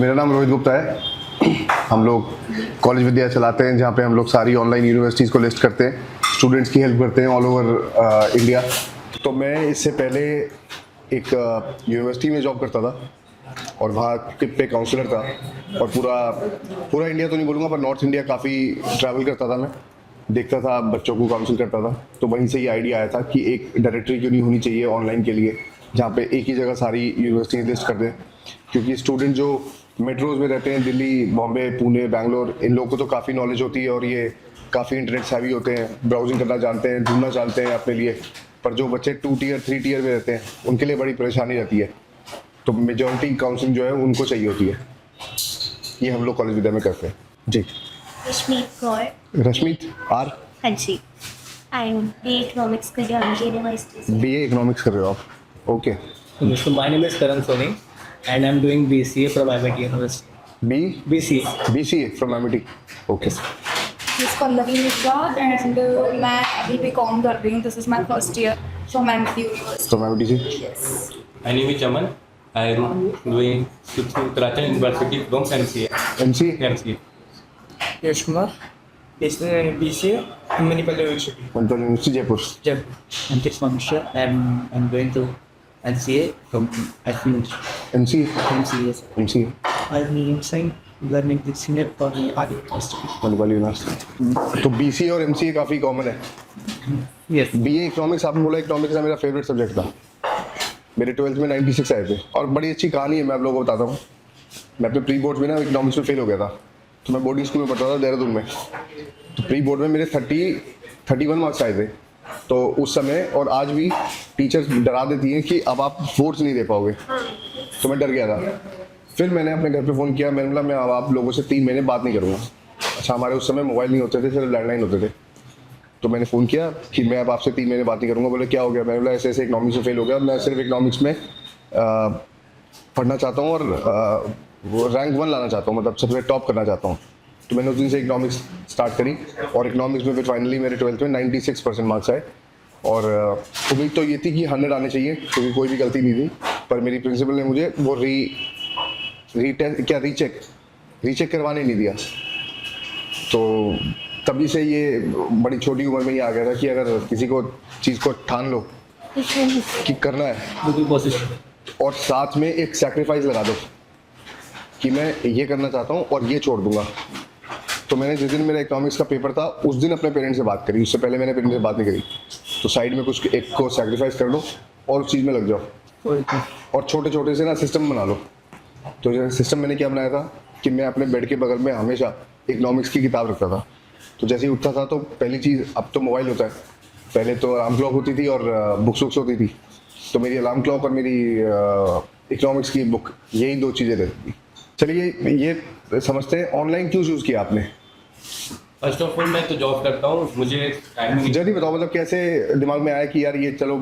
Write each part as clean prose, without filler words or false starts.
मेरा नाम रोहित गुप्ता है। हम लोग कॉलेज विद्या चलाते हैं, जहाँ पे हम लोग सारी ऑनलाइन यूनिवर्सिटीज़ को लिस्ट करते हैं, स्टूडेंट्स की हेल्प करते हैं ऑल ओवर इंडिया। तो मैं इससे पहले एक यूनिवर्सिटी में जॉब करता था और वहाँ टिप पे काउंसलर था, और पूरा इंडिया तो नहीं बोलूँगा, पर नॉर्थ इंडिया काफ़ी ट्रैवल करता था। मैं देखता था, बच्चों को काउंसिल करता था। तो वहीं से ये आइडिया आया था कि एक डायरेक्टरी क्यों नहीं होनी चाहिए ऑनलाइन के लिए, जहाँ पे एक ही जगह सारी यूनिवर्सिटी लिस्ट कर दें। क्योंकि स्टूडेंट जो मेट्रोज़ में रहते हैं, दिल्ली, बॉम्बे, पुणे, बैंगलोर, इन लोगों को तो काफ़ी नॉलेज होती है और ये काफ़ी इंटरनेट सेवी होते हैं, ब्राउजिंग करना जानते हैं, ढूंढना जानते हैं अपने लिए। पर जो बच्चे 2 टियर 3 टियर में रहते हैं, उनके लिए बड़ी परेशानी रहती है। तो मेजॉरिटी काउंसलिंग जो है उनको चाहिए होती है। ये हम लोग कॉलेज विद्या में करते हैं जी। रश्मीत कौर। रश्मीत आर। हाँ जी, आई एम बी इकोनॉमिक्स कर रही हूँ यूनिवर्सिटी से। BA इकोनॉमिक्स कर रहे हो आप? Okay. So my name is Karan Soni and I'm doing BCA from MIT University. BCA from MIT। Okay. Miss Pallavi Mishra and मैं अभी BCom कर रही हूँ. This is my first year from MIT University. From MIT से। Yes. My name is Chaman. I am doing Uttarakhand University from MCA. MC Yash Kumar, BCA Manipal university Manipal university Jaipur. जब Ankit Mamisha and I'm going to NCA from MC MCA. I'm saying learning the senior for the Adi University. Manipal university. तो BCA और MCA काफ़ी common है। Yes. BA economics, आपने बोला economics मेरा favourite subject था। मेरे 12th में 96 आए थे। और बड़ी अच्छी कहानी है, मैं आप लोगों को बताता हूँ। मैं अपने प्री बोर्ड में ना इकोनॉमिक्स में फेल हो गया था। तो मैं बोर्डिंग स्कूल में पढ़ता था देहरादून में। तो प्री बोर्ड में मेरे 31 मार्क्स आए थे। तो उस समय और आज भी टीचर्स डरा देती हैं कि अब आप बोर्ड्स नहीं दे पाओगे। तो मैं डर गया था। फिर मैंने अपने घर पे फ़ोन किया, मैंने बोला मैं अब आप लोगों से 3 महीने बात नहीं करूँगा। अच्छा, हमारे उस समय मोबाइल नहीं होते थे, सिर्फ लैंडलाइन होते थे। तो मैंने फ़ोन किया कि मैं अब आपसे 3 महीने बात नहीं करूँगा। बोले क्या हो गया? मैंने बोला ऐसे ऐसे इकोनॉमिक्स में फेल हो गया, मैं सिर्फ इकोनॉमिक्स में पढ़ना चाहता हूँ और वो रैंक 1 लाना चाहता हूँ, मतलब सबसे टॉप करना चाहता हूँ। तो मैंने उस दिन से इकोनॉमिक्स स्टार्ट करी और इकोनॉमिक्स में फिर फाइनली मेरे 12th में 96% मार्क्स आए। और उम्मीद तो ये थी कि 100 आने चाहिए, क्योंकि कोई भी गलती नहीं थी। पर मेरी प्रिंसिपल ने मुझे वो रीचेक करवाने नहीं दिया। तो तभी से ये बड़ी छोटी उम्र में ही आ गया था कि अगर किसी को चीज़ को ठान लो कि करना है, और साथ में एक सैक्रिफाइस लगा दो कि मैं ये करना चाहता हूँ और ये छोड़ दूंगा। तो मैंने जिस दिन मेरा इकोनॉमिक्स का पेपर था, उस दिन अपने पेरेंट्स से बात करी। उससे पहले मैंने पेरेंट्स से बात नहीं करी। तो साइड में कुछ एक को सैक्रिफाइस कर लो और उस चीज़ में लग जाओ, और छोटे छोटे से ना सिस्टम बना लो। तो सिस्टम मैंने क्या बनाया था कि मैं अपने बेड के बगल में हमेशा इकोनॉमिक्स की किताब रखता था। तो जैसे ही उठता था, तो पहली चीज़, अब तो मोबाइल होता है, पहले तो अलार्म क्लॉक होती थी और बुक्स होती थी। तो मेरी अलार्म क्लॉक और मेरी इकोनॉमिक्स की बुक, यही 2 चीज़ें रहती थी। चलिए, ये समझते हैं ऑनलाइन क्यों चूज़ किया आपने? फर्स्ट ऑफ ऑल मैं तो जॉब करता हूँ, मुझे टाइम नहीं। जल्दी बताओ, मतलब कैसे दिमाग में आया कि यार ये चलो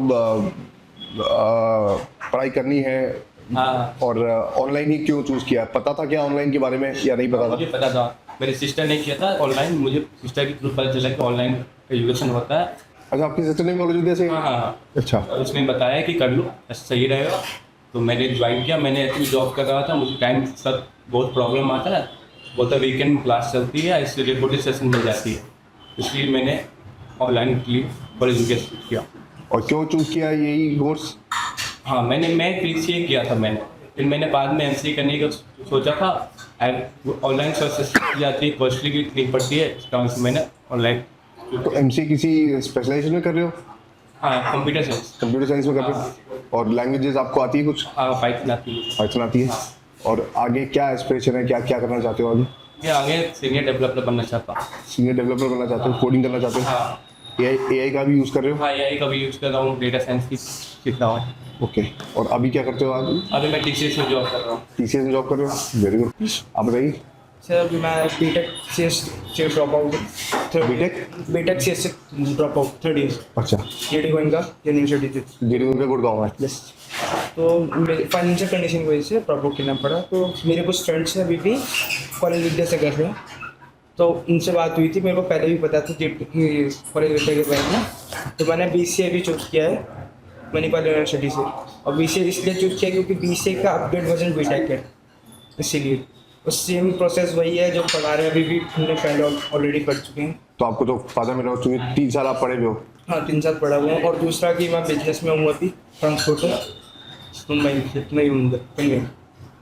पढ़ाई करनी है, हाँ, और ऑनलाइन ही क्यों चूज़ किया? पता था क्या ऑनलाइन के बारे में या नहीं पता मुझे था? पता था, मेरी सिस्टर ने किया था ऑनलाइन। मुझे सिस्टर के थ्रू पता चला कि ऑनलाइन एजुकेशन होता है। अच्छा, आपकी सिस्टर ने कॉलेज विद्या से? हाँ, अच्छा। और उसने बताया कि कर लो, सही रहेगा। तो मैंने ज्वाइन किया। मैंने एक्चुअली जॉब कर रहा था, मुझे टाइम सब बहुत प्रॉब्लम आता है। बोलता वीकेंड में क्लास चलती है, इसलिए रिपोर्टिंग सेशन मिल जाती है, इसलिए मैंने ऑनलाइन के लिए कॉलेज किया। और क्यों चूज़ किया यही कोर्स? हाँ, मैं PCA किया था मैंने, फिर मैंने बाद में MCA करने का सोचा था। ऑनलाइन सोर्सेस जाती है, कॉस्टली भी नहीं पड़ती है, इसका मैंने ऑनलाइन। तो MC किसी स्पेशलाइजेशन में कर रहे हो? हाँ, कंप्यूटर साइंस में कर रहे हो? और लैंग्वेजेस आपको आती है कुछ? हाँ, पाइथन आती है। पाइथन आती है। और आगे क्या एस्पिरेशन है, क्या क्या करना चाहते हो आगे? ये आगे सीनियर डेवलपर बनना चाहता हूँ। सीनियर डेवलपर बनना चाहते हो, कोडिंग करना चाहते हो? हाँ, AI का भी यूज़ कर रहे हो? हाँ, AI का भी यूज़ कर रहा हूँ, डेटा साइंस की सीख रहा हूँ। ओके। और अभी क्या करते हो आगे? अभी मैं TCS में जॉब कर रहा हूँ। TCS में जॉब कर रहे हो? Very good. आप बताइए। सर अभी मैं बीटेक से ड्रॉप आउट बीटेक से ड्रॉप आउट 3rd ईयर। अच्छा। जेडी गोइंग का यूनिवर्सिटी थी। जेडी का गुड़गांव है। यस। तो मेरे फाइनेंशियल कंडीशन की वजह से ड्रॉप आउट करना पड़ा। तो मेरे कुछ फ्रेंड्स हैं अभी भी कॉलेज विद्या से कर रहे हैं, तो उनसे बात हुई थी। मेरे को पहले भी पता था कॉलेज विद्या के बारे में। तो मैंने BCA भी चूज़ किया है मणिपाल यूनिवर्सिटी से। और BCA इसलिए चूज़ किया क्योंकि BCA का अपडेट वर्जन बीटेक है। इसीलिए सेम प्रोसेस वही है जो पढ़ा रहे हैं अभी भी हमने पहले ऑलरेडी कर चुके हैं। तो आपको तो फायदा मिला हो, क्योंकि 3 साल आप पढ़े हुए हो। हाँ 3 साल पढ़ा हुआ हूँ। और दूसरा कि मैं बिजनेस में हूँ अभी, ट्रांसपोर्ट में, तो मैं हूँ।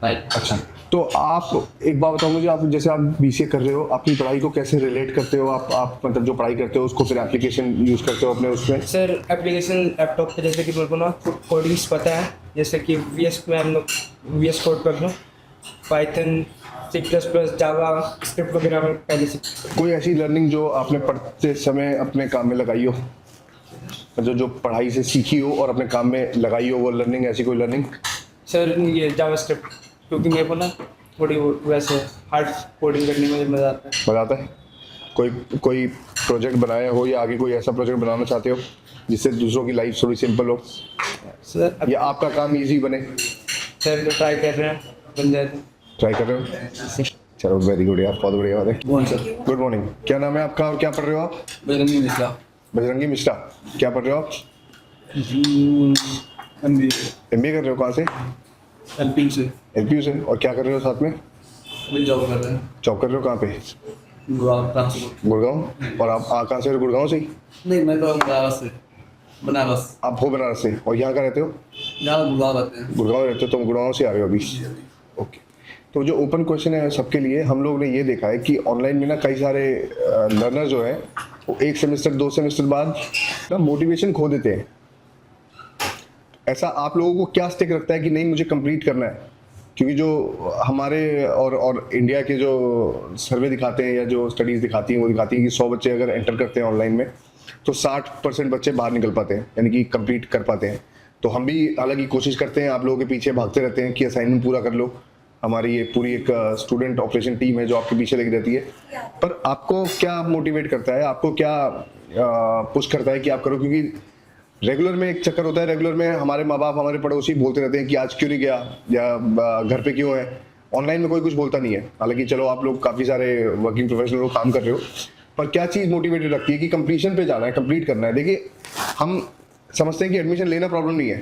अच्छा, तो आप एक बात बताओ मुझे, आप जैसे आप बीसीए कर रहे हो, अपनी पढ़ाई को कैसे रिलेट करते हो आप मतलब जो पढ़ाई करते हो उसको फिर एप्लीकेशन यूज़ करते हो अपने उसमें? सर एप्लीकेशन लैपटॉप पे जैसे कि मेरे को ना कोडिंग्स पता है, जैसे कि VS में हम लोग VS कोड कर लो, पाइथन, C++, जावा स्क्रिप्ट वगैरह में पहले से। कोई ऐसी लर्निंग जो आपने पढ़ते समय अपने काम में लगाई हो, मतलब जो पढ़ाई से सीखी हो और अपने काम में लगाई हो, वो लर्निंग, ऐसी कोई लर्निंग? सर ये जावा स्क्रिप्ट, क्योंकि मेरे को ना थोड़ी वैसे हार्ड कोडिंग करने में मज़ा आता है। मज़ा आता है? कोई प्रोजेक्ट बनाया हो या आगे कोई ऐसा प्रोजेक्ट बनाना चाहते हो जिससे दूसरों की लाइफ थोड़ी सिंपल हो सर या आपका काम इजी बने? सर तो ट्राई कर रहे हैं, बन जाए तो। ट्राई कर रहे हो? चलो वेरी गुड यार, बहुत बढ़िया बात है। गुड मॉर्निंग, क्या नाम है आपका और क्या पढ़ रहे हो आप? बजरंगी मिश्रा। बजरंगी मिश्रा, क्या पढ़ रहे हो आप? MBA कर रहे हो? कहाँ से? LP से। LPU से। और क्या कर रहे हो साथ में? अभी जॉब कर रहे हैं। जॉब कर रहे हो कहाँ पे? गुड़गांव। और आप कहाँ से? गुड़गांव से ही? नहीं, मैं तो बनारस। आप हो बनारस से, और यहाँ का रहते हो? यहाँ गुड़गांव रहते हैं। गुड़गांव रहते हो, तो गुड़गांव से आ रहे हो अभी? ओके। तो जो ओपन क्वेश्चन है सबके लिए, हम लोग ने ये देखा है कि ऑनलाइन में ना कई सारे लर्नर जो है वो 1 सेमेस्टर 2 सेमेस्टर बाद ना मोटिवेशन खो देते हैं। ऐसा आप लोगों को क्या स्टिक रखता है कि नहीं मुझे कंप्लीट करना है? क्योंकि जो हमारे और इंडिया के जो सर्वे दिखाते हैं या जो स्टडीज़ दिखाती हैं वो दिखाती हैं कि 100 बच्चे अगर एंटर करते हैं ऑनलाइन में तो 60% बच्चे बाहर निकल पाते हैं, यानी कि कंप्लीट कर पाते हैं। तो हम भी हालांकि कोशिश करते हैं, आप लोगों के पीछे भागते रहते हैं कि असाइनमेंट पूरा कर लो। हमारी ये पूरी एक स्टूडेंट ऑपरेशन टीम है जो आपके पीछे लगी रहती है। पर आपको क्या मोटिवेट करता है, आपको क्या पुश करता है कि आप करो? क्योंकि रेगुलर में एक चक्कर होता है, रेगुलर में हमारे माँ बाप, हमारे पड़ोसी बोलते रहते हैं कि आज क्यों नहीं गया या घर पे क्यों है। ऑनलाइन में कोई कुछ बोलता नहीं है। हालांकि चलो आप लोग काफ़ी सारे वर्किंग प्रोफेशनल लोग काम कर रहे हो, पर क्या चीज़ मोटिवेटेड रखती है कि कंप्लीशन पे जाना है, कंप्लीट करना है? देखिए, हम समझते हैं कि एडमिशन लेना प्रॉब्लम नहीं है,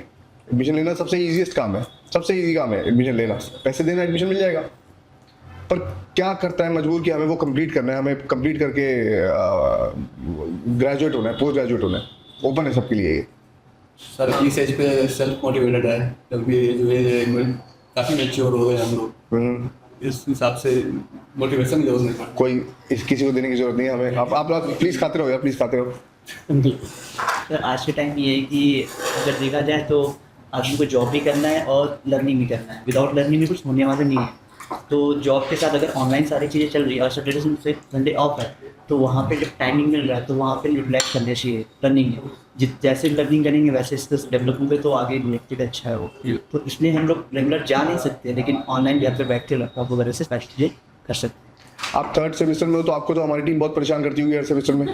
एडमिशन लेना सबसे ईजीएस्ट काम है, सबसे ईजी काम है एडमिशन लेना, पैसे देना एडमिशन मिल जाएगा। पर क्या करता है मजबूर कि हमें वो कंप्लीट करना है, हमें कंप्लीट करके ग्रेजुएट होना है, पोस्ट ग्रेजुएट होना है। ओपन है सबके लिए ये। सर इस एज पे सेल्फ मोटिवेटेड है, क्योंकि जो काफ़ी मैच्योर हो गए हम लोग, इस हिसाब से मोटिवेशन जरूर नहीं पड़ता। कोई किसी को देने की जरूरत नहीं है हमें। आप प्लीज़ खाते रहो यार, प्लीज़ खाते रहो। जी सर, आज के टाइम ये है कि अगर देखा जाए तो आदमी को जॉब भी करना है और लर्निंग भी करना है। विदाउट लर्निंग में कुछ होने वाला नहीं है। तो जॉब के साथ अगर ऑनलाइन सारी चीज़ें चल रही है और सैटरडे से संडे ऑफ है, तो वहाँ पे जब टाइमिंग मिल रहा है तो वहाँ पे यूटिलाइज करना चाहिए लर्निंग में। जैसे लर्निंग करेंगे वैसे स्किल्स डेवलप होंगे तो आगे रिलेटेड अच्छा है वो। तो इसलिए हम लोग रेगुलर जा नहीं सकते, लेकिन ऑनलाइन घर पर बैठ के लैपटॉप वगैरह से सारी चीज़ें कर सकते हैं। आप 3rd सेमेस्टर में हो तो आपको तो हमारी टीम बहुत परेशान करती होगी हर सेमेस्टर में।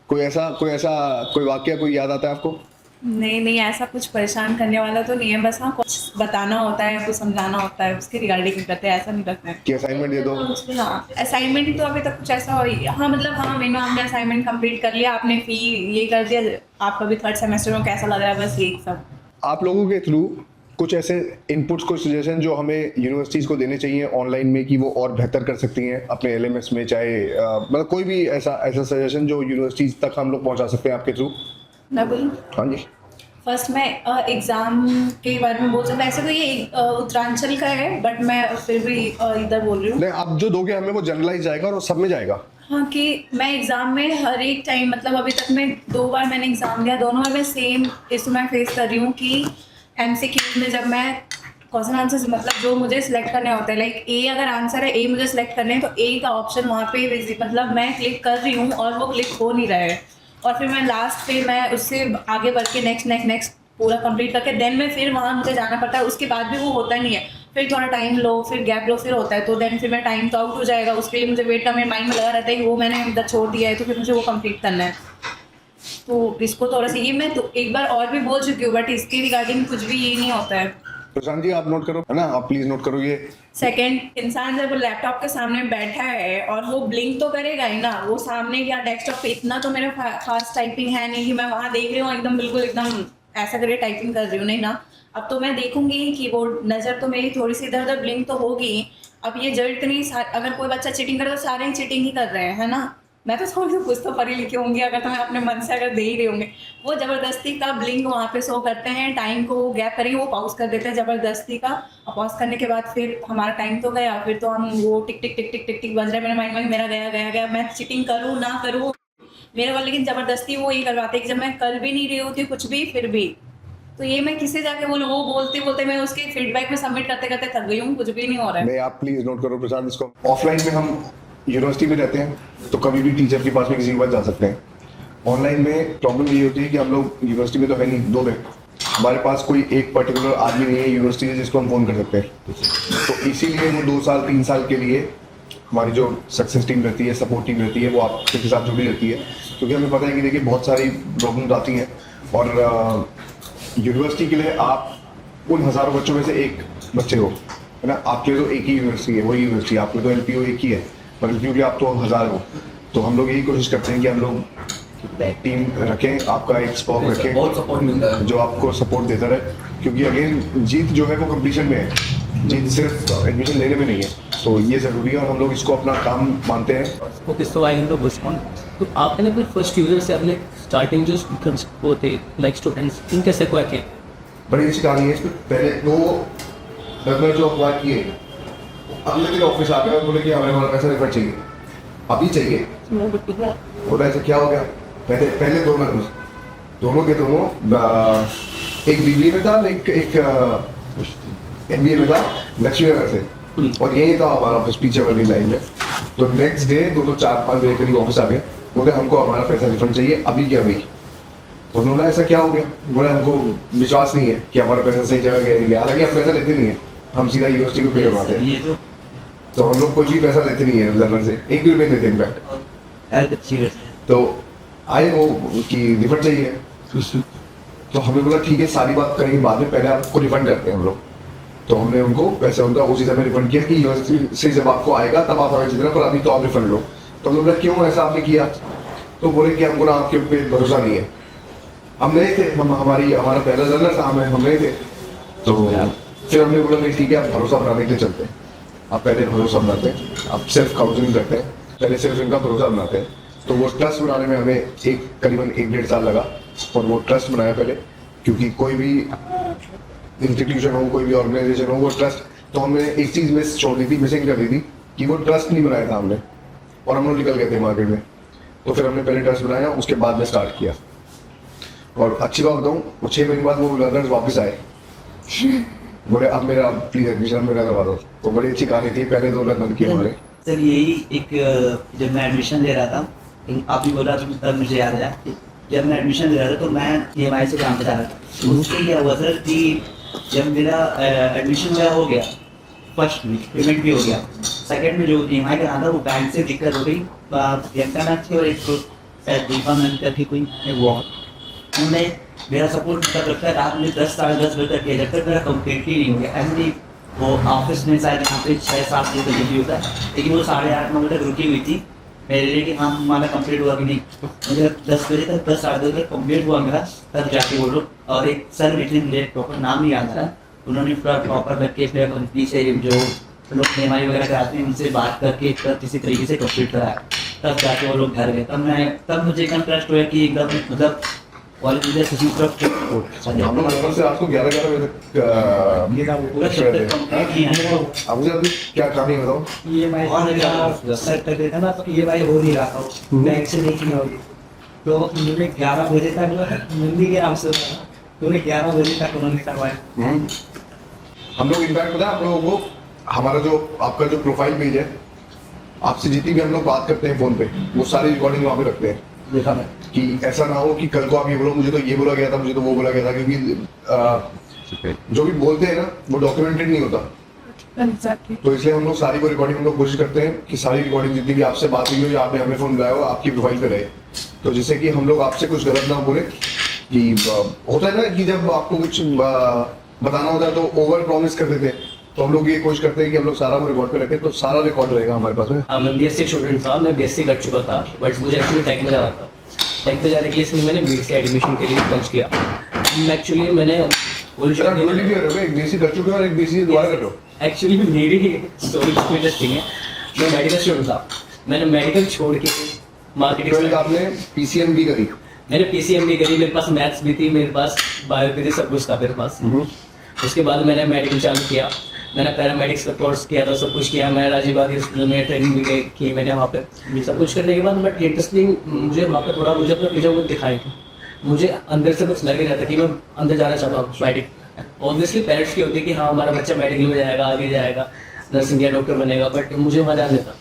कोई वाकया कोई याद आता है आपको? नहीं, ऐसा कुछ परेशान करने वाला तो नहीं है, बस हाँ कुछ बताना होता है, कुछ समझाना होता है, उसके रिगार्डिंग करते हैं, ऐसा नहीं रखते हैं कि असाइनमेंट दे दो। हाँ असाइनमेंट ही तो अभी तक कुछ ऐसा हो। हाँ मतलब हाँ मैंने आपने असाइनमेंट कंप्लीट कर लिया, आपने फी ये कर दिया, आपका भी 3rd सेमेस्टर में कैसा लग रहा है, बस यही सब। आप लोगों के थ्रू कुछ ऐसे इनपुट्स, कुछ सजेशन जो हमें यूनिवर्सिटीज़ को देने चाहिए ऑनलाइन में कि वो और बेहतर कर सकती हैं अपने LMS में, चाहे मतलब कोई भी ऐसा सजेशन जो यूनिवर्सिटीज़ तक हम लोग पहुंचा सकते हैं आपके थ्रू? मैं बोलूँ? हाँ जी। फर्स्ट मैं एग्ज़ाम के बारे में बोल सकता हूँ। ऐसे तो ये उत्तरांचल का है, बट मैं फिर भी इधर बोल रही हूँ। नहीं, आप जो दोगे हमें वो जनरलाइज जाएगा और वो सब में जाएगा। हाँ कि मैं एग्ज़ाम में हर एक टाइम, मतलब अभी तक मैं 2 बार मैंने एग्ज़ाम दिया, दोनों बार मैं सेम इशू मैं फेस कर रही हूँ कि MCQ में जब मैं क्वेश्चन आंसर मतलब जो मुझे सिलेक्ट करने होते हैं, लाइक A अगर आंसर है, A मुझे सिलेक्ट करने हैं, तो A का ऑप्शन वहाँ पे मतलब मैं क्लिक कर रही हूँ और वो क्लिक हो नहीं रहा है। और फिर मैं लास्ट पे मैं उससे आगे बढ़ के नेक्स्ट पूरा कंप्लीट करके देन में फिर वहाँ मुझे जाना पड़ता है। उसके बाद भी वो होता नहीं है, फिर थोड़ा टाइम लो, फिर गैप लो, फिर होता है, तो देन फिर मैं टाइम तो आउट हो जाएगा, उसके लिए मुझे वेट का मेरे माइंड में लगा रहता है कि वो मैंने इधर छोड़ दिया है, तो फिर मुझे वो कंप्लीट करना है। तो इसको थोड़ा सा ये मैं तो एक बार और भी बोल चुकी हूँ, बट इसके रिगार्डिंग कुछ भी ये नहीं होता है। प्रशांत जी आप नोट करो, है ना, आप प्लीज नोट करो ये। सेकंड, इंसान जब लैपटॉप के सामने बैठा है और वो ब्लिंक तो करेगा ही ना, वो सामने या डेस्कटॉप पे इतना तो मेरा फास्ट टाइपिंग है नहीं कि मैं वहाँ देख रही हूँ एकदम बिल्कुल एकदम ऐसा करके टाइपिंग कर रही हूँ, नहीं ना। अब तो मैं देखूंगी कीबोर्ड, नज़र तो मेरी थोड़ी सी इधर उधर ब्लिंक तो होगी। अब ये जो इतनी अगर कोई बच्चा चीटिंग करे तो सारे ही चीटिंग ही कर रहे हैं, है ना। मैं तो थोड़ी सी कुछ तो पढ़ी लिखी होंगी, अगर तुम्हें अपने मन से अगर दे ही रहे होंगे। वो ज़बरदस्ती का ब्लिंक वहाँ पे शो करते हैं, टाइम को गैप करेंगे वो पॉज कर देते हैं ज़बरदस्ती का, और पॉज करने के बाद फिर हमारा टाइम तो गया, फिर तो हम वो टिक टिक टिक टिक टिक टिक बज रहे हैं मेरे माइंड में, मेरा गया गया गया, मैं चीटिंग करूँ ना करूँ मेरे वाले। लेकिन ज़बरदस्ती वो ये करवाते हैं कि जब मैं कर भी नहीं रही होती कुछ भी फिर भी। तो ये मैं किसे जाके बोलूँ, वो बोलते बोलते मैं उसके फीडबैक में सबमिट करते करते थक गई हूँ, कुछ भी नहीं हो रहा है। नहीं, आप प्लीज नोट करो प्रसाद इसको। ऑफलाइन में हम यूनिवर्सिटी में रहते हैं तो कभी भी टीचर के पास में किसी के पास जा सकते हैं। ऑनलाइन में प्रॉब्लम ये होती है कि हम लोग यूनिवर्सिटी में तो है नहीं, 2 दिन हमारे पास कोई एक पर्टिकुलर आदमी नहीं है यूनिवर्सिटी से जिसको हम फ़ोन कर सकते हैं। तो इसीलिए वो 2 साल 3 साल के लिए हमारी जो सक्सेस टीम रहती है, सपोर्ट टीम रहती है, वो आपके साथ जुड़ी रहती है, क्योंकि हमें पता है कि देखिए बहुत सारी प्रॉब्लम्स आती हैं। और यूनिवर्सिटी के लिए आप उन हज़ारों बच्चों में से एक बच्चे हो, है ना। आपके लिए तो एक ही यूनिवर्सिटी है, वही यूनिवर्सिटी, आपके तो एलपीओ एक ही है, पर एलपीओ के आप तो 1000 हो। तो हम लोग यही कोशिश करते हैं कि हम लोग टीम रखें, आपका एक स्पॉक रखें बहुत सपोर्ट मिलता है जो आपको सपोर्ट देता रहे, क्योंकि अगेन जीत जो है वो कंपटीशन में है, जीत सिर्फ एडमिशन लेने में नहीं है। तो ये ज़रूरी है और हम लोग इसको अपना काम मानते हैं। Okay, so I am the बुस्कॉन। तो आपने अपने फर्स्ट यूजर से अपने स्टार्टिंग जो वो थे लाइक स्टूडेंट्स, इन कैसे को आके बड़ी अच्छी कहानी है। पहले तो मैं जो अखबार किए अगले दिन ऑफिस आ गया, बोले कि हमें हमारा पैसा रिफंड चाहिए, अभी चाहिए। बोला ऐसा क्या हो गया? पहले दोनों के दोनों एक बीबीए में था, एक एमबीए में था लक्ष्मी नगर से, और यही था हमारा ऑफिस पीछे वाली लाइन में। तो नेक्स्ट डे दोनों 4-5 बजे करीब ऑफिस आ गए, बोले हमको हमारा पैसा रिफंड चाहिए अभी के अभी। तो उन्होंने ऐसा क्या हो गया? बोले हमको विश्वास नहीं है कि हमारा पैसा सही जगह गया, हालांकि हम पैसा लेते नहीं है, हम सीधा यूनिवर्सिटी को पे करवाते हैं। तो हम लोग कोई भी पैसा लेते नहीं है जर्नल से, 1 भी रुपये देते इनफैक्ट। तो आए वो कि रिफंड चाहिए, तो हमें बोला ठीक है सारी बात करेंगे बाद में, पहले आपको रिफंड करते हैं हम लोग। तो हमने उनको पैसा उनका उसी समय रिफंड किया कि यूनिवर्सिटी से जब आपको आएगा तब आप हमें देना, पर अभी तो आप रिफंड लो। तो हम लोग क्यों ऐसा आपने किया? तो बोले कि हमको ना आपके पे भरोसा नहीं है। हम नहीं थे, हमारा पहला जर्नल था, हम नहीं थे। तो फिर हमने बोला नहीं ठीक है, आप भरोसा बनाने के लिए चलते हैं। आप पहले भरोसा बनाते हैं, आप सेल्फ काउंसलिंग करते हैं, पहले सिर्फ इनका भरोसा बनाते हैं। तो वो ट्रस्ट बनाने में हमें करीबन 1-1.5 साल लगा, और वो ट्रस्ट बनाया पहले, क्योंकि कोई भी इंस्टीट्यूशन हो, कोई भी ऑर्गेनाइजेशन हो, वो ट्रस्ट, तो हमने एक चीज़ मिस छोड़ दी थी, मिसिंग कर दी थी कि वो ट्रस्ट नहीं बनाया था हमने, और हम लोग निकल गए थे मार्केट में। तो फिर हमने पहले ट्रस्ट बनाया, उसके बाद में स्टार्ट किया। और अच्छी बात बताऊँ, 6 महीने बाद वो लर्नर्स वापस आए, बोले अब मेरा प्लीज एडमिशन मेरा करवा दो। तो बड़ी अच्छी कहानी थी, पहले 2 लर्नर किए हमारे। सर यही एक जब मैं एडमिशन ले रहा था, आप भी बोला तब मुझे याद आया, जब मैं एडमिशन ले रहा था तो मैं EMI से काम कर रहा था। उससे क्या हुआ सर कि जब मेरा एडमिशन मेरा हो गया, फर्स्ट वीक पेमेंट भी हो गया, सेकंड में जो EMI का था वो बैंक से दिक्कत हो गई, मैथ थी और एक दीपा मैम करके कोई वो, उन्होंने मेरा सपोर्ट तब रखा है रात में 10-10:30 बजे तक किया, जब तक मेरा कंप्लीट ही नहीं हो गया। एंड वो ऑफिस में शायद यहाँ पे 6-7 बजे तक ड्यूटी होता है, लेकिन वो 8:30-9 बजे तक रुकी हुई थी मेरे लिए कि हाँ हमारा कंप्लीट हुआ कि नहीं। मुझे 10 बजे तक 10-10:30 बजे तक कंप्लीट हुआ मेरा, तब जाके वो लोग, और एक सर बैठे, मुझे प्रॉपर नाम नहीं याद था, उन्होंने पूरा प्रॉपर करके फिर कंपनी से जो लोग EMI वगैरह कराते हैं उनसे बात करके तब किसी तरीके से कंप्लीट कराया, तब जाके वो लोग घर गए। तब मुझे एकदम ट्रस्ट हुआ कि एकदम मतलब कॉलेज में किसी तरफ हम लोग लगभग से आपको 11 बजे तक अब मुझे अभी क्या कहानी बताओ? EMI सेट कर देता ना, तो EMI हो नहीं रहा था, बैंक से नहीं किया होगी। तो मुझे 11 बजे तक मंदी के नाम से पूरे 11 बजे तक उन्होंने करवाया। हम लोग इनफैक्ट पता है आप लोगों को, हमारा जो आपका जो प्रोफाइल पेज है, आपसे जितनी भी हम लोग बात करते हैं फ़ोन पे, वो सारी रिकॉर्डिंग वहाँ पे रखते हैं। देखा मैं कि ऐसा ना हो कि कल को आप ये बोलो मुझे तो ये बोला गया था, मुझे तो वो बोला गया था, क्योंकि जो भी बोलते हैं ना वो डॉक्यूमेंटेड नहीं होता। तो इसलिए हम लोग सारी को रिकॉर्डिंग हम लोग कोशिश करते हैं कि सारी रिकॉर्डिंग जितनी भी आपसे बात हुई हो या आपने हमें फ़ोन लगाया हो आपकी प्रोफाइल पे रहे, तो जिससे कि हम लोग आपसे कुछ गलत ना बोले। कि होता है ना कि जब आपको कुछ बताना होता है तो ओवर प्रॉमिस कर देते हैं, तो हम लोग ये कोशिश करते हैं कि हम लोग सारा को रिकॉर्ड पे रखें, तो सारा रिकॉर्ड रहेगा हमारे पास में। मैं BSc स्टूडेंट था, मैं BSc कर चुका था, बट मुझे एक्चुअली टेक में जाना था। टेक में जाने के लिए इसलिए मैंने BSc एडमिशन के लिए सर्च किया। एक्चुअली मैंने कॉलेज सर डुअली भी कर रहे हो, एक बीएससी कर चुके हो और एक बीएससी दोबारा कर रहे हो। एक्चुअली मेरी स्टोरी इंटरेस्टिंग है। मैं मेडिकल स्टूडेंट था, मैंने मेडिकल छोड़ के मार्केटिंग 12th आपने पीसीएम भी करी। मैंने पीसीएम भी करी, मेरे पास मैथ्स भी थी, मेरे पास बायो भी थी, सब कुछ था मेरे पास। उसके बाद मैंने मेडिकल चालू किया, मैंने पैरामेडिक्स का कोर्स किया था, सब कुछ किया। मैं राजीव गांधी हॉस्पिटल में ट्रेनिंग भी की मैंने वहाँ पे। सब कुछ करने के बाद बट इंटरेस्टिंग मुझे वहाँ पे थोड़ा मुझे अपना फ्यूचर कुछ दिखाई, मुझे अंदर से कुछ लग ही रहा था कि मैं अंदर जाना चाहता हूँ मेडिकल। ऑब्वियसली पेरेंट्स की होती है कि हाँ हमारा बच्चा मेडिकल में जाएगा, आगे जाएगा, नर्सिंग या डॉक्टर बनेगा, बट मुझे वहाँ जाना था।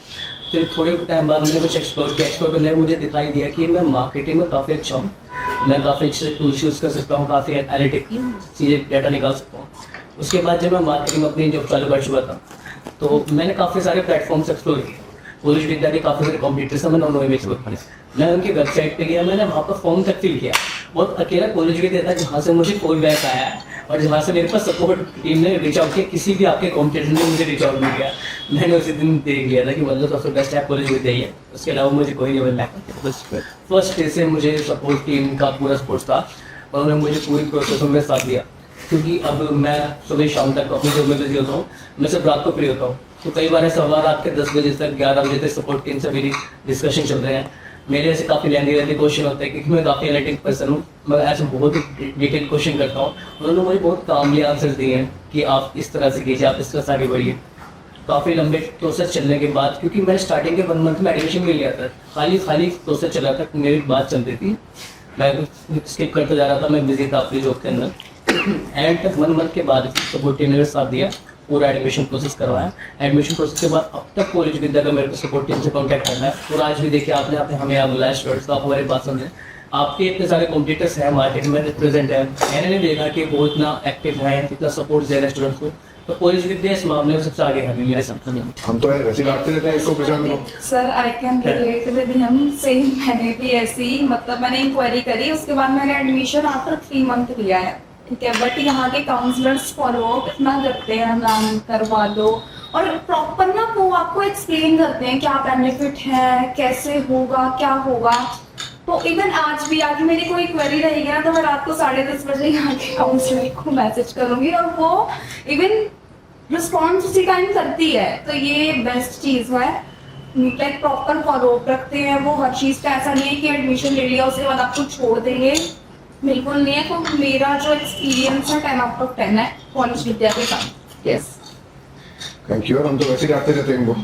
फिर थोड़े टाइम बाद मैंने कुछ एक्सप्लोर करने में मुझे दिखाई दिया कि मैं मार्केटिंग में काफ़ी अच्छा हूँ, मैं काफ़ी अच्छे टूल्स यूज़ कर सकता हूँ, काफ़ी एनालिटिक चीज़ें डेटा निकाल सकता हूँ। उसके बाद जब मैं मार्केटिंग में अपनी जॉब चालू कर चुका था तो मैंने काफ़ी सारे प्लेटफॉर्म्स एक्सप्लोर किए। कॉलेज विद्या के काफ़ी सारे कॉम्पिटिटर्स हैं, मैंने उन्होंने भी एक्सप्लोर किया। मैं उनकी वेबसाइट पे गया, मैंने वहाँ पर फॉर्म तक फिल किया। बहुत अकेला कॉलेज विद्या था जहाँ से मुझे कोई बैक आया है और जहाँ से मेरे पास सपोर्ट टीम ने रीच आउट किया, किसी भी आपके कॉम्पिटिटर ने मुझे रीच आउट नहीं किया। मैंने उसी दिन देख लिया था कि मतलब सबसे बेस्ट ऐप कॉलेज विद्या ही है, उसके अलावा मुझे कोई नहीं मिल रहा। फर्स्ट डे से मुझे सपोर्ट टीम का पूरा सपोर्ट था और उन्होंने मुझे पूरी प्रोसेस में साथ दिया। क्योंकि अब मैं सुबह शाम तक अपनी जॉब में बिजी होता हूँ, मैं सिर्फ रात को फ्री होता हूँ, तो कई बार ऐसा हुआ रात के 10 बजे तक 11 बजे तक सपोर्ट टीम से मेरी डिस्कशन चल रहे हैं। मेरे ऐसे काफ़ी लेंदी क्वेश्चन होते हैं क्योंकि मैं काफ़ी एनालिटिक पर्सन हूँ, मैं ऐसे बहुत ही डिटेल क्वेश्चन करता हूँ। उन्होंने मुझे बहुत कामली आंसर दिए हैं कि आप इस तरह से कीजिए, आप इस तरह से आगे बढ़िए। काफ़ी लंबे प्रोसेस चलने के बाद, क्योंकि मैंने स्टार्टिंग के 1 मंथ में एडमिशन भी लिया था, खाली प्रोसेस चला था, मेरी बात चल रही थी, मैं स्किप करते जा रहा था, मैं बिजी था अपनी जॉब के अंदर। एंड तक 1 मंथ के बाद सपोर्ट टीम ने साथ दिया, पूरा एडमिशन प्रोसेस करवाया। एडमिशन प्रोसेस के बाद अब तक कॉलेज विद्या का मेरे को सपोर्ट टीम से कांटेक्ट करना है। और आज भी देखिए आपने हमें यहाँ बुलाया स्टूडेंट्स, तो आप हमारी बात समझें। आपके इतने सारे कॉम्पिटिटर्स हैं मार्केट में रिप्रेजेंट है, मैंने नहीं देखा कि वो इतना एक्टिव है, इतना सपोर्ट दे रहे हैं स्टूडेंट्स को, तो कॉलेज विद्या इस मामले में सबसे आगे है मेरे साथ। हम तो वैसे ही काटते रहते हैं इसको प्रेजेंट करो। Sir I can relate with him same. मैंने भी ऐसी मतलब मैंने इंक्वायरी करी, उसके बाद मैंने एडमिशन आफ्टर 3 मंथ लिया है, ठीक है। बट यहाँ के काउंसलर्स फॉलो इतना करते हैं, नाम करवा दो, और प्रॉपर ना वो आपको एक्सप्लेन करते हैं क्या बेनिफिट है, कैसे होगा, क्या होगा। तो इवन आज मेरी कोई क्वेरी रहेगी ना तो मैं रात को 10:30 बजे यहाँ के काउंसलर को मैसेज करूँगी और वो इवन रिस्पॉन्स उसी टाइम करती है। तो ये बेस्ट चीज़ है, लाइक प्रॉपर फॉलो अप रखते हैं वो हर चीज़ का। ऐसा नहीं है कि एडमिशन ले लिया उसके बाद आपको छोड़ देंगे, बिल्कुल नहीं है। तो मेरा जो एक्सपीरियंस है 10 out of 10 है कॉलेज विद्या के साथ। Yes thank you. और हम तो वैसे ही काटते रहते हैं इनको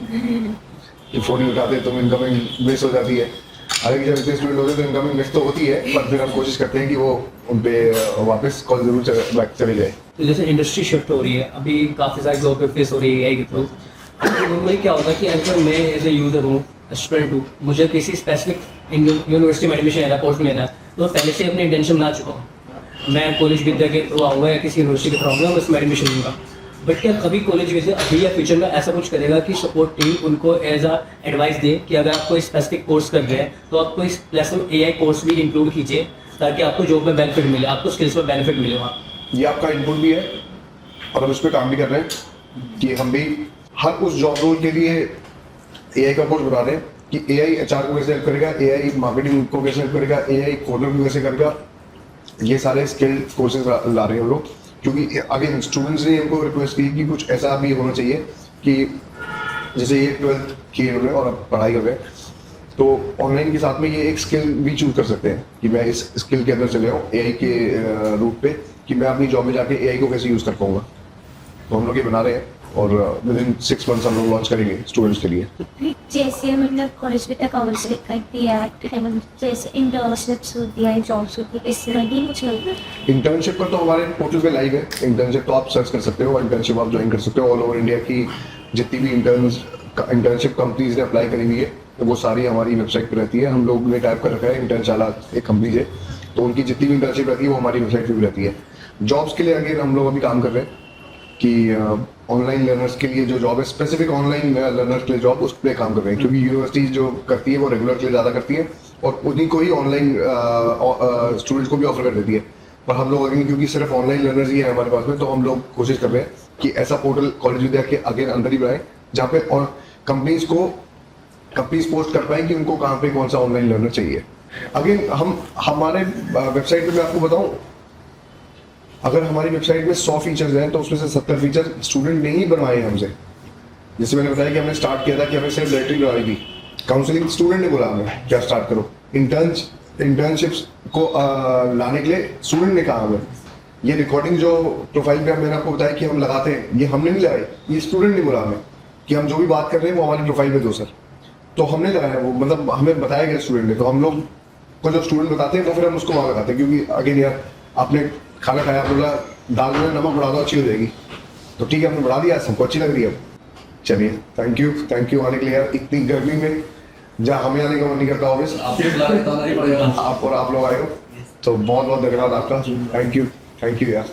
कि फ़ोन नहीं उठाते तो इनकमिंग मिस हो जाती है। हालांकि जब इतने स्टूडेंट होते हैं तो इनकमिंग मिस तो होती है, पर फिर हम कोशिश करते हैं कि वो उन पे वापस कॉल जरूर बैक चले जाए। तो जैसे इंडस्ट्री शिफ्ट हो रही है, अभी काफ़ी सारी जॉब फेस हो रही है AI के थ्रू। तो वही क्या होगा कि अगर मैं एज ए यूज़र हूँ, स्टूडेंट हूँ, मुझे किसी स्पेसिफिक यूनिवर्सिटी में एडमिशन लेना, कोर्स में लेना, तो पहले से अपनी इंटेंशन बना चुका हूँ मैं कॉलेज विद्या के थ्रू आऊँगा या किसी यूनिवर्सिटी के थ्रू आऊँगा, मैं उसमें एडमिशन लूँगा। बट क्या कभी कॉलेज विद्या अभी या फ्यूचर में ऐसा कुछ करेगा कि सपोर्ट टीम उनको एज अ एडवाइस दे कि अगर आप कोई स्पेसिफिक कोर्स कर रहे हैं तो आपको इस प्लस में AI कोर्स भी इंक्लूड कीजिए ताकि आपको जॉब में बेनिफिट मिले, आपको स्किल्स में बेनिफिट मिले वहाँ। ये आपका इनपुट भी है और हम उस पर काम भी कर रहे हैं कि हम भी हर उस जॉब रोल के लिए AI का कोर्स बना रहे हैं कि AI HR को कैसे हेल्प करेगा, AI मार्केटिंग को कैसे हेल्प करेगा, AI कोडर को कैसे करेगा। ये सारे स्किल कोर्सेज ला रहे हैं हम लोग, क्योंकि अगेन स्टूडेंट्स ने हमको रिक्वेस्ट की कि कुछ ऐसा भी होना चाहिए कि जैसे ये 12th किए हुए और अब पढ़ाई कर रहे हैं तो ऑनलाइन के साथ में ये एक स्किल भी चूज कर सकते हैं कि मैं इस स्किल के अंदर चले जाऊँ AI के रूट पे कि मैं अपनी जॉब में जाके AI को कैसे यूज़ कर पाऊँगा। तो हम लोग ये बना रहे हैं और विद इन 6 months हम लोग लॉन्च करेंगे स्टूडेंट्स के लिए। जैसे मतलब कॉलेज में काउंसलिंग करती है, जैसे इंटर्नशिप्स होती है, जॉब्स होती है, इससे नहीं कुछ नहीं। इंटर्नशिप का तो हमारे पोर्टल पे लाइव है, इंटर्नशिप तो आप सर्च कर सकते हो, इंटर्नशिप आप ज्वाइन कर सकते हो। ऑल ओवर इंडिया की जितनी भी इंटर्नशिप कंपनीज ने अप्लाई करी हुई है तो वो सारी हमारी वेबसाइट पे रहती है। हम लोग ने टाइप कर रखा है इंटर्नशाला एक कंपनी है, तो उनकी जितनी भी इंटर्नशिप रहती है वो हमारी वेबसाइट पे भी रहती है। जॉब्स के लिए अगेन हम लोग अभी काम कर रहे हैं कि ऑनलाइन लर्नर्स के लिए जो जॉब है, स्पेसिफिक ऑनलाइन लर्नर्स के लिए जॉब, उस पर काम कर रहे हैं। क्योंकि यूनिवर्सिटीज जो करती है वो रेगुलर के लिए ज़्यादा करती है और उन्हीं को ही ऑनलाइन स्टूडेंट्स को भी ऑफर कर देती है। पर हम लोग अगेन क्योंकि सिर्फ ऑनलाइन लर्नर्स ही है हमारे पास में, तो हम लोग कोशिश कर रहे हैं कि ऐसा पोर्टल कॉलेज विद्या के अगेन अंदर ही बनाए जहाँ पे और कंपनीज पोस्ट कर पाएँ कि उनको कहाँ पे कौन सा ऑनलाइन लर्नर चाहिए। अगेन हम हमारे वेबसाइट पे मैं आपको बताऊँ अगर हमारी वेबसाइट में 100 फीचर्स हैं तो उसमें से 70 फीचर स्टूडेंट ने ही बनवाए हैं हमसे। जैसे मैंने बताया कि हमने स्टार्ट किया था कि हमें सिर्फ लेटरिंग करवाई थी, काउंसलिंग स्टूडेंट ने बोला हमें क्या स्टार्ट करो, इंटर्नशिप्स को लाने के लिए स्टूडेंट ने कहा हमें। ये रिकॉर्डिंग जो प्रोफाइल पे मैंने आपको बताया कि हम लगाते हैं, ये हमने नहीं लगाई, ये स्टूडेंट ने बोला हमें कि हम जो भी बात कर रहे हैं वो हमारी प्रोफाइल पे दो सर। तो हमने लगाया वो, मतलब हमें बताया गया स्टूडेंट ने, तो हम लोग को जो स्टूडेंट बताते हैं तो फिर हम उसको वहाँ लगाते हैं। क्योंकि अगेन यार आपने खाना खाया, आपने बोला दाल में नमक बढ़ा दो अच्छी हो जाएगी, तो ठीक है हमने बढ़ा दिया, हमको अच्छी लग रही है। चलिए थैंक यू आने के लिए यार, इतनी गर्मी में जहाँ हमें आने का मन नहीं करता ऑफिस, आपके बुला के तो आना ही पड़ेगा। आप लोग आए हो तो बहुत बहुत धन्यवाद आपका। थैंक यू यार।